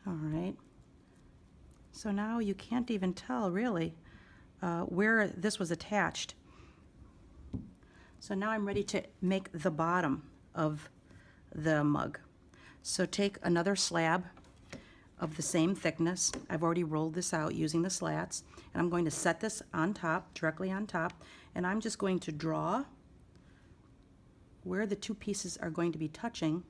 All right. So now you can't even tell really where this was attached. So now I'm ready to make the bottom of the mug. So take another slab of the same thickness. I've already rolled this out using the slats, and I'm going to set this on top, directly on top, and I'm just going to draw where the two pieces are going to be touching,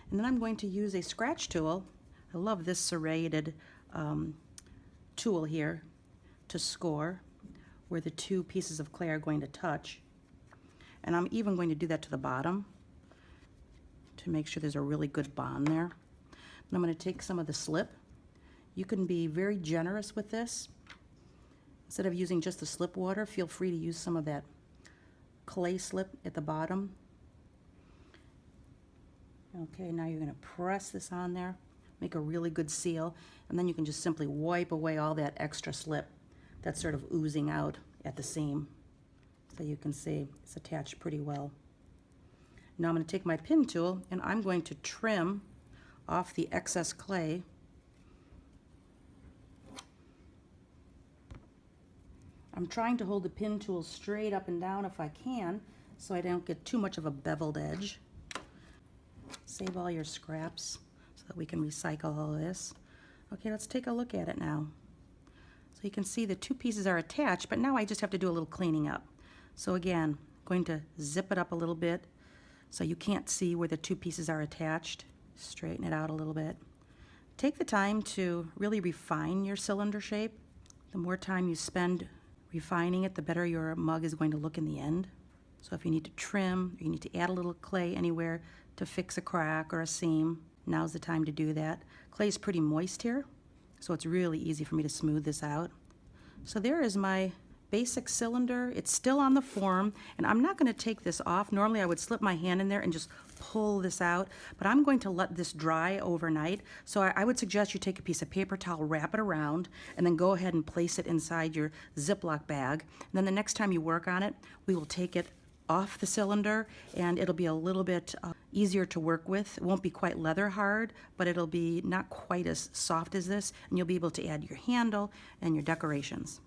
and then I'm going to use a scratch tool. I love this serrated tool here to score where the two pieces of clay are going to touch, and I'm even going to do that to the bottom to make sure there's a really good bond there. And I'm going to take some of the slip. You can be very generous with this. Instead of using just the slip water, feel free to use some of that clay slip at the bottom. Okay, now you're going to press this on there, make a really good seal, and then you can just simply wipe away all that extra slip that's sort of oozing out at the seam. So you can see it's attached pretty well. Now I'm going to take my pin tool and I'm going to trim off the excess clay. I'm trying to hold the pin tool straight up and down if I can, so I don't get too much of a beveled edge. Save all your scraps so that we can recycle all this. Okay, let's take a look at it now. So you can see the two pieces are attached, but now I just have to do a little cleaning up. So again, I'm going to zip it up a little bit so you can't see where the two pieces are attached. Straighten it out a little bit. Take the time to really refine your cylinder shape. The more time you spend refining it, the better your mug is going to look in the end. So if you need to trim, or you need to add a little clay anywhere to fix a crack or a seam, now's the time to do that. Clay is pretty moist here, so it's really easy for me to smooth this out. So there is my basic cylinder. It's still on the form, and I'm not going to take this off. Normally I would slip my hand in there and just pull this out, but I'm going to let this dry overnight. So I would suggest you take a piece of paper towel, wrap it around, and then go ahead and place it inside your Ziploc bag. And then the next time you work on it, we will take it off the cylinder, and it'll be a little bit easier to work with. It won't be quite leather hard, but it'll be not quite as soft as this, and you'll be able to add your handle and your decorations.